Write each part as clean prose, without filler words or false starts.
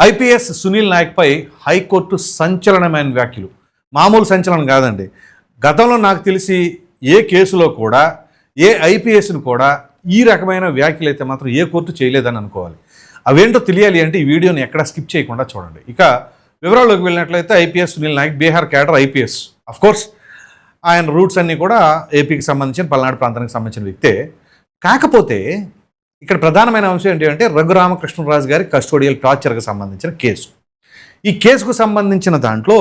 IPS Sunil నాయక్పై high court సంచలనమైన వ్యాఖ్యలు. మామూలు సంచలనం కాదండి. గతంలో నాకు తెలిసి ఏ కేసులో కూడా ఏ ఐపీఎస్ను కూడా ఈ రకమైన వ్యాఖ్యలు అయితే మాత్రం ఏ కోర్టు చేయలేదని అనుకోవాలి. అవేంటో తెలియాలి అంటే ఈ వీడియోని ఎక్కడ స్కిప్ చేయకుండా చూడండి. ఇక వివరాల్లోకి వెళ్ళినట్లయితే IPS Sunil Nayak Bihar cadre IPS. Of course ఆయన రూట్స్ అన్నీ కూడా ఏపీకి సంబంధించిన పల్నాడు ప్రాంతానికి సంబంధించిన వ్యక్తే. కాకపోతే ఇక్కడ ప్రధానమైన అంశం ఏంటి అంటే రఘురామకృష్ణరాజు గారి కస్టోడియల్ టార్చర్కి సంబంధించిన కేసు. ఈ కేసుకు సంబంధించిన దాంట్లో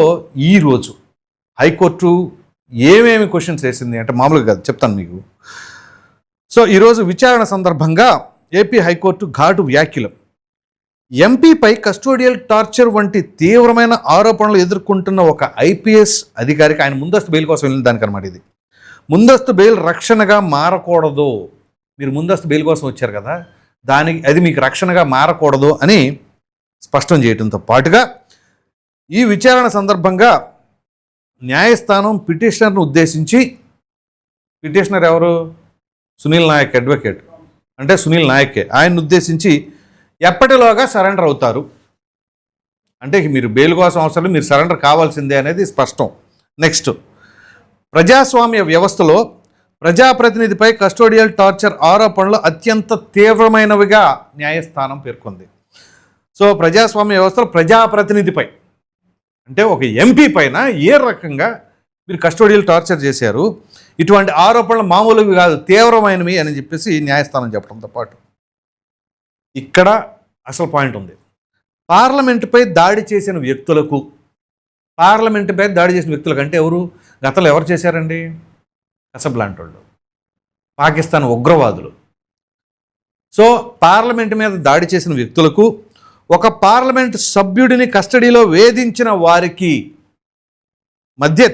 ఈరోజు హైకోర్టు ఏమేమి క్వశ్చన్స్ వేసింది అంటే మామూలుగా కాదు, చెప్తాను మీకు. సో ఈరోజు విచారణ సందర్భంగా ఏపీ హైకోర్టు ఘాటు వ్యాఖ్యలు. ఎంపీపై కస్టోడియల్ టార్చర్ వంటి తీవ్రమైన ఆరోపణలు ఎదుర్కొంటున్న ఒక ఐపీఎస్ అధికారికి ఆయన ముందస్తు బెయిల్ కోసం వెళ్ళిన దానికనమాట ఇది. ముందస్తు బెయిల్ రక్షణగా మారకూడదు. మీరు ముందస్తు బెయిల్ కోసం వచ్చారు కదా, అది మీకు రక్షణగా మారకూడదు అని స్పష్టం చేయడంతో పాటుగా ఈ విచారణ సందర్భంగా న్యాయస్థానం పిటిషనర్ను ఉద్దేశించి, పిటిషనర్ ఎవరు? సునీల్ నాయక్ అడ్వకేట్, అంటే సునీల్ నాయకే. ఆయన్ని ఉద్దేశించి ఎప్పటిలోగా సరెండర్ అవుతారు అంటే మీరు బెయిల్ కోసం అవసరం, మీరు సరెండర్ కావాల్సిందే అనేది స్పష్టం. నెక్స్ట్, ప్రజాస్వామ్య వ్యవస్థలో ప్రజాప్రతినిధిపై కస్టోడియల్ టార్చర్ ఆరోపణలు అత్యంత తీవ్రమైనవిగా న్యాయస్థానం పేర్కొంది. సో ప్రజాస్వామ్య వ్యవస్థలో ప్రజాప్రతినిధిపై అంటే ఒక ఎంపీ పైన ఏ రకంగా మీరు కస్టోడియల్ టార్చర్ చేశారు, ఇటువంటి ఆరోపణలు మామూలుగా కాదు, తీవ్రమైనవి అని చెప్పేసి న్యాయస్థానం చెప్పడంతో పాటు ఇక్కడ అసలు పాయింట్ ఉంది. పార్లమెంటుపై దాడి చేసిన వ్యక్తులకు, పార్లమెంటుపై దాడి చేసిన వ్యక్తులకు అంటే ఎవరు? గతంలో ఎవరు చేశారండి? కసబ్లాంటి వాళ్ళు, పాకిస్తాన్ ఉగ్రవాదులు. సో పార్లమెంటు మీద దాడి చేసిన వ్యక్తులకు, ఒక పార్లమెంటు సభ్యుడిని కస్టడీలో వేధించిన వారికి మధ్య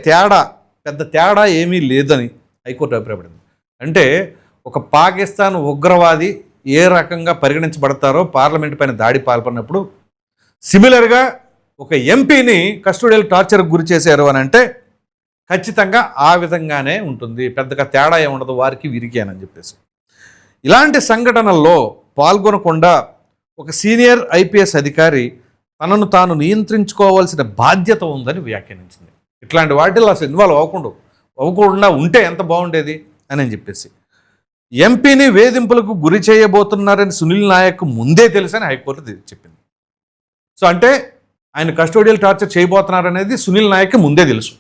పెద్ద తేడా ఏమీ లేదని హైకోర్టు అభిప్రాయపడింది. అంటే ఒక పాకిస్తాన్ ఉగ్రవాది ఏ రకంగా పరిగణించబడతారో పార్లమెంటు పైన దాడి పాల్పడినప్పుడు, సిమిలర్గా ఒక ఎంపీని కస్టోడియల్ టార్చర్కి గురి చేశారు అని అంటే ఖచ్చితంగా ఆ విధంగానే ఉంటుంది, పెద్దగా తేడా ఏముండదు వారికి వీరికి అని చెప్పేసి. ఇలాంటి సంఘటనల్లో పాల్గొనకుండా ఒక సీనియర్ ఐపీఎస్ అధికారి తనను తాను నియంత్రించుకోవాల్సిన బాధ్యత ఉందని వ్యాఖ్యానించింది. ఇట్లాంటి వాటిల్లో అసలు ఇన్వాల్వ్ అవ్వకుండా ఉంటే ఎంత బాగుండేది అని చెప్పేసి. ఎంపీని వేధింపులకు గురి చేయబోతున్నారని సునీల్ నాయక్ ముందే తెలుసని హైకోర్టు చెప్పింది. సో అంటే ఆయన కస్టోడియల్ టార్చర్ చేయబోతున్నారనేది సునీల్ నాయక్ ముందే తెలుసు.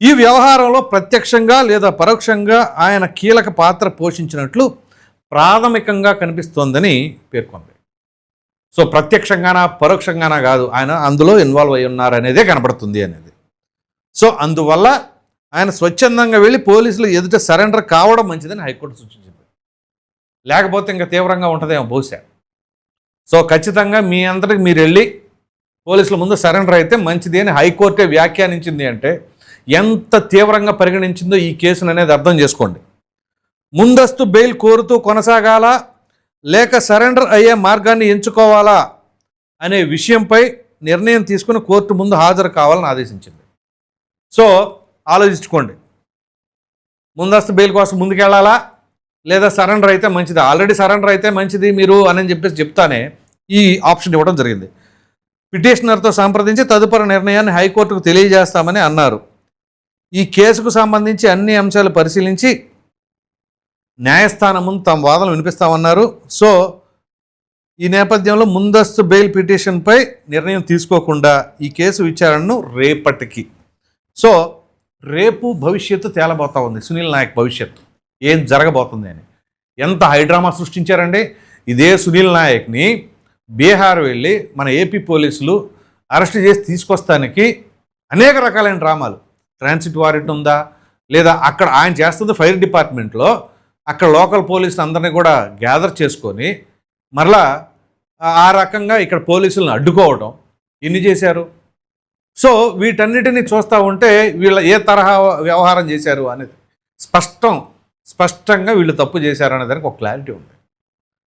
ఈ వ్యవహారంలో ప్రత్యక్షంగా లేదా పరోక్షంగా ఆయన కీలక పాత్ర పోషించినట్లు ప్రాథమికంగా కనిపిస్తోందని పేర్కొంది. సో ప్రత్యక్షంగానా పరోక్షంగానా కాదు, ఆయన అందులో ఇన్వాల్వ్ అయి ఉన్నారనేదే కనబడుతుంది అనేది. సో అందువల్ల ఆయన స్వచ్ఛందంగా వెళ్ళి పోలీసులు ఎదుట సరెండర్ కావడం మంచిదని హైకోర్టు సూచించింది. లేకపోతే ఇంకా తీవ్రంగా ఉంటుందేమో బహుశా. సో ఖచ్చితంగా మీ అందరికి మీరు వెళ్ళి పోలీసుల ముందు సరెండర్ అయితే మంచిది అని హైకోర్టే వ్యాఖ్యానించింది అంటే ఎంత తీవ్రంగా పరిగణించిందో ఈ కేసును అనేది అర్థం చేసుకోండి. ముందస్తు బెయిల్ కోరుతూ కొనసాగాలా లేక సరెండర్ అయ్యే మార్గాన్ని ఎంచుకోవాలా అనే విషయంపై నిర్ణయం తీసుకుని కోర్టు ముందు హాజరు కావాలని ఆదేశించింది. సో ఆలోచించుకోండి, ముందస్తు బెయిల్ కోసం ముందుకెళ్ళాలా లేదా సరెండర్ అయితే మంచిది, ఆల్రెడీ సరెండర్ అయితే మంచిది మీరు అని చెప్పేసి చెప్తానే ఈ ఆప్షన్ ఇవ్వడం జరిగింది. పిటిషనర్తో సంప్రదించి తదుపరి నిర్ణయాన్ని హైకోర్టుకు తెలియజేస్తామని అన్నారు. ఈ కేసుకు సంబంధించి అన్ని అంశాలు పరిశీలించి న్యాయస్థానం ముందు తమ వాదనలు వినిపిస్తామన్నారు. సో ఈ నేపథ్యంలో ముందస్తు బెయిల్ పిటిషన్పై నిర్ణయం తీసుకోకుండా ఈ కేసు విచారణను రేపటికి, సో రేపు భవిష్యత్తు తేలబోతా ఉంది. సునీల్ నాయక్ భవిష్యత్తు ఏం జరగబోతుంది అని ఎంత హైడ్రామా సృష్టించారండి. ఇదే సునీల్ నాయక్ని బీహార్ వెళ్ళి మన ఏపీ పోలీసులు అరెస్ట్ చేసి తీసుకొస్తానికి అనేక రకాలైన డ్రామాలు. ట్రాన్సిట్ వారెంట్ ఉందా లేదా, అక్కడ ఆయన చేస్తుంది ఫైర్ డిపార్ట్మెంట్లో, అక్కడ లోకల్ పోలీసులు అందరినీ కూడా గ్యాదర్ చేసుకొని మరలా ఆ రకంగా ఇక్కడ పోలీసులను అడ్డుకోవడం, ఎన్ని చేశారు. సో వీటన్నిటినీ చూస్తూ ఉంటే వీళ్ళ ఏ తరహా వ్యవహారం చేశారు అనేది స్పష్టంగా వీళ్ళు తప్పు చేశారు అనే దానికి ఒక క్లారిటీ ఉంది.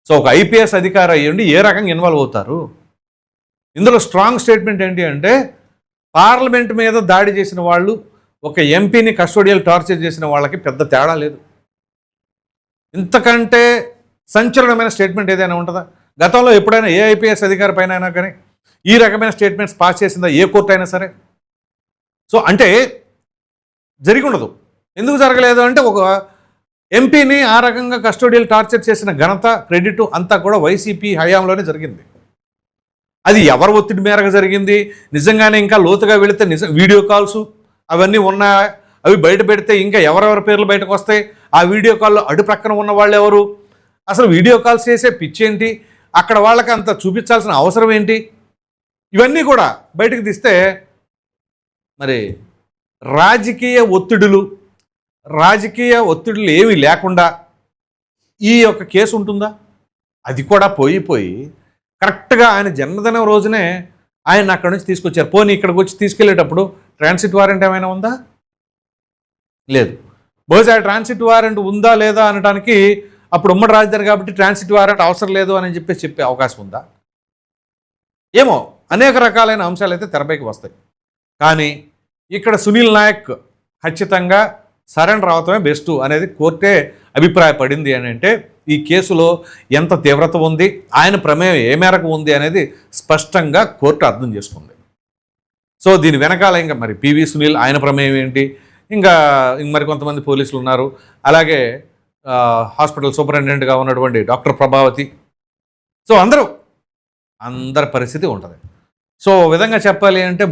సో ఒక ఐపీఎస్ అధికారి అయ్యండి ఏ రకంగా ఇన్వాల్వ్ అవుతారు. ఇందులో స్ట్రాంగ్ స్టేట్మెంట్ ఏంటి అంటే పార్లమెంట్ మీద దాడి చేసిన వాళ్ళు, ఒక ఎంపీని కస్టోడియల్ టార్చర్ చేసిన వాళ్ళకి పెద్ద తేడా లేదు. ఇంతకంటే సంచలనమైన స్టేట్మెంట్ ఏదైనా ఉంటుందా? గతంలో ఎప్పుడైనా ఏ ఐపీఎస్ అధికారి పైన అయినా కానీ ఈ రకమైన స్టేట్మెంట్స్ పాస్ చేసిందా ఏ కోర్టు అయినా సరే? సో అంటే జరిగి ఉండదు. ఎందుకు జరగలేదు అంటే ఒక ఎంపీని ఆ రకంగా కస్టోడియల్ టార్చర్ చేసిన ఘనత, క్రెడిట్ అంతా కూడా వైసీపీ హయాంలోనే జరిగింది. అది ఎవరు ఒత్తిడి మేరకు జరిగింది, నిజంగానే ఇంకా లోతుగా వెళితే వీడియో కాల్స్ అవన్నీ ఉన్నాయా, అవి బయట పెడితే ఇంకా ఎవరెవరి పేర్లు బయటకు వస్తాయి, ఆ వీడియో కాల్లో అడు ప్రక్కన ఉన్న వాళ్ళు ఎవరు, అసలు వీడియో కాల్స్ చేసే పిచ్చేంటి, అక్కడ వాళ్ళకి అంత చూపించాల్సిన అవసరం ఏంటి, ఇవన్నీ కూడా బయటకు తీస్తే మరి రాజకీయ ఒత్తిడులు ఏమీ లేకుండా ఈ యొక్క కేసు ఉంటుందా? అది కూడా పోయి కరెక్ట్గా ఆయన జన్మదినం రోజునే ఆయన అక్కడి నుంచి తీసుకొచ్చారు. పోనీ ఇక్కడికి వచ్చి తీసుకెళ్లేటప్పుడు ట్రాన్సిట్ వారెంట్ ఏమైనా ఉందా? లేదు. బహుశా ట్రాన్సిట్ వారెంట్ ఉందా లేదా అనడానికి అప్పుడు ఉమ్మడి రాజధాని కాబట్టి ట్రాన్సిట్ వారెంట్ అవసరం లేదు అని చెప్పే అవకాశం ఉందా? ఏమో అనేక రకాలైన అంశాలు అయితే తెరపైకి వస్తాయి. కానీ ఇక్కడ సునీల్ నాయక్ ఖచ్చితంగా సరెండర్ అవటమే బెస్ట్ అనేది కోర్టే అభిప్రాయపడింది అని అంటే ఈ కేసులో ఎంత తీవ్రత ఉంది, ఆయన ప్రమేయం ఏ మేరకు ఉంది అనేది స్పష్టంగా కోర్టు అర్థం చేసుకుంది. సో దీని వెనకాల ఇంకా మరి పివి సునీల్ ఆయన ప్రమేయం ఏంటి, ఇంకా మరి కొంతమంది పోలీసులు ఉన్నారు, అలాగే హాస్పిటల్ సూపరింటెండెంట్గా ఉన్నటువంటి డాక్టర్ ప్రభావతి, సో అందరి పరిస్థితి ఉంటుంది. సో విధంగా చెప్పాలి అంటే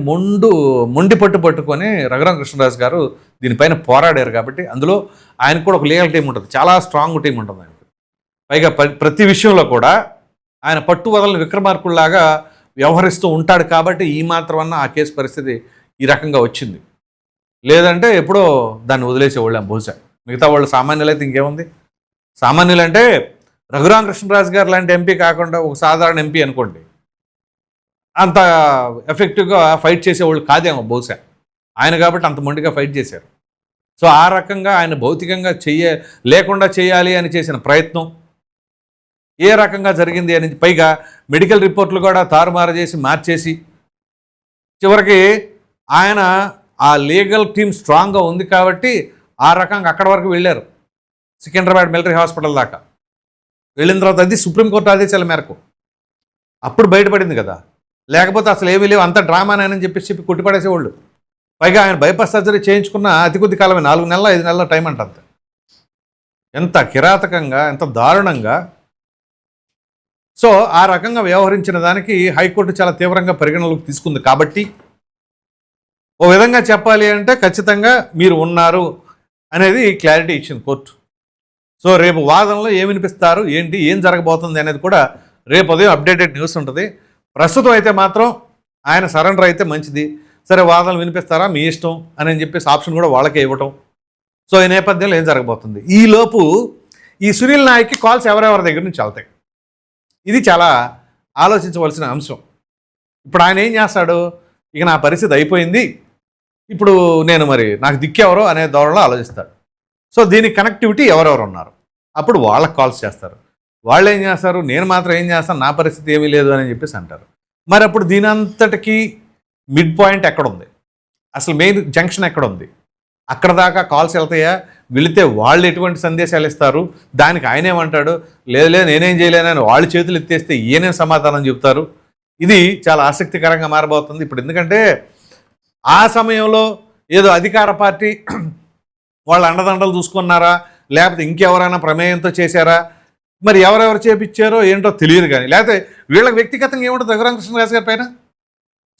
మొండి పట్టుకొని రఘురామ కృష్ణరాజు గారు దీనిపైన పోరాడారు కాబట్టి అందులో ఆయనకు కూడా ఒక లీగల్ టీం ఉంటుంది, చాలా స్ట్రాంగ్ టీం ఉంటుంది ఆయనకు. పైగా ప్రతి విషయంలో కూడా ఆయన పట్టు వదలని విక్రమార్కుల్లాగా వ్యవహరిస్తూ ఉంటాడు కాబట్టి ఈ మాత్రమన్నా ఆ కేసు పరిస్థితి ఈ రకంగా వచ్చింది. లేదంటే ఎప్పుడో దాన్ని వదిలేసేవాళ్ళం బహుశా. మిగతా వాళ్ళు సామాన్యులు అయితే ఇంకేముంది, సామాన్యులు అంటే రఘురామ కృష్ణరాజు గారు లాంటి ఎంపీ కాకుండా ఒక సాధారణ ఎంపీ అనుకోండి, అంత ఎఫెక్టివ్గా ఫైట్ చేసేవాళ్ళు కాదేమో బహుశా. ఆయన కాబట్టి అంత మొండిగా ఫైట్ చేశారు. సో ఆ రకంగా ఆయన భౌతికంగా లేకుండా చేయాలి అని చేసిన ప్రయత్నం ఏ రకంగా జరిగింది అని, పైగా మెడికల్ రిపోర్ట్లు కూడా తారుమారు చేసి మార్చేసి చివరికి ఆయన ఆ లీగల్ టీం స్ట్రాంగ్గా ఉంది కాబట్టి ఆ రకంగా అక్కడి వరకు వెళ్ళారు, సికింద్రాబాద్ మిలిటరీ హాస్పిటల్ దాకా వెళ్ళిన తర్వాత అది సుప్రీంకోర్టు ఆదేశాల మేరకు అప్పుడు బయటపడింది కదా. లేకపోతే అసలు ఏమీ లేవు, అంత డ్రామానని చెప్పి కొట్టిపడేసేవాళ్ళు. పైగా ఆయన బైపాస్ సర్జరీ చేయించుకున్న అతి కొద్ది కాలమే 4 నెలల 5 నెలల టైం అంట. ఎంత కిరాతకంగా, ఎంత దారుణంగా. సో ఆ రకంగా వ్యవహరించిన దానికి హైకోర్టు చాలా తీవ్రంగా పరిగణలోకి తీసుకుంది కాబట్టి ఓ విధంగా చెప్పాలి అంటే ఖచ్చితంగా మీరు ఉన్నారు అనేది క్లారిటీ ఇచ్చింది కోర్టు. సో రేపు వాదనలో ఏమి వినిపిస్తారు, ఏంటి, ఏం జరగబోతుంది అనేది కూడా రేపు ఉదయం అప్డేటెడ్ న్యూస్ ఉంటుంది. ప్రస్తుతం అయితే మాత్రం ఆయన సరెండర్ అయితే మంచిది, సరే వాదనలు వినిపిస్తారా మీ ఇష్టం అని చెప్పేసి ఆప్షన్ కూడా వాళ్ళకే ఇవ్వటం. సో ఈ నేపథ్యంలో ఏం జరగబోతుంది, ఈలోపు ఈ సునీల్ నాయక్కి కాల్స్ ఎవరెవరి దగ్గర నుంచి వెళ్తాయి, ఇది చాలా ఆలోచించవలసిన అంశం. ఇప్పుడు ఆయన ఏం చేస్తాడు, ఇక నా పరిస్థితి అయిపోయింది, ఇప్పుడు నేను మరి నాకు దిక్కెవరో అనే ధోరణిలో ఆలోచిస్తాడు. సో దీనికి కనెక్టివిటీ ఎవరెవరు ఉన్నారు, అప్పుడు వాళ్ళకి కాల్స్ చేస్తారు. వాళ్ళు ఏం చేస్తారు, నేను మాత్రం ఏం చేస్తాను, నా పరిస్థితి ఏమీ లేదు అని చెప్పేసి అంటారు. మరి అప్పుడు దీని అంతటికీ మిడ్ పాయింట్ ఎక్కడుంది, అసలు మెయిన్ జంక్షన్ ఎక్కడుంది, అక్కడ దాకా కాల్స్ వెళ్తాయా, వెళితే వాళ్ళు ఎటువంటి సందేశాలు ఇస్తారు, దానికి ఆయన ఏమంటాడు, లేదు నేనేం చేయలేనని వాళ్ళు చేతులు ఎత్తేస్తే ఈయనేం సమాధానం చెప్తారు. ఇది చాలా ఆసక్తికరంగా మారబోతుంది ఇప్పుడు. ఎందుకంటే ఆ సమయంలో ఏదో అధికార పార్టీ వాళ్ళ అండదండలు చూసుకున్నారా, లేకపోతే ఇంకెవరైనా ప్రమేయంతో చేశారా, మరి ఎవరెవరు చేపించారో ఏంటో తెలియదు. కానీ లేకపోతే వీళ్ళకి వ్యక్తిగతంగా ఏముంటుంది రఘురామ కృష్ణరాజు గారి పైన.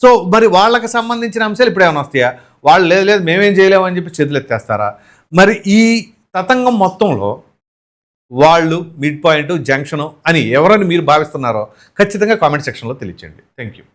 సో మరి వాళ్ళకి సంబంధించిన అంశాలు ఇప్పుడు ఏమైనా వస్తాయా, వాళ్ళు లేదు మేమేం చేయలేమని చెప్పి చేతులు ఎత్తేస్తారా. మరి ఈ తతంగం మొత్తంలో వాళ్ళు మిడ్ పాయింట్ జంక్షను అని ఎవరని మీరు భావిస్తున్నారో ఖచ్చితంగా కామెంట్ సెక్షన్లో తెలియచేయండి. Thank you.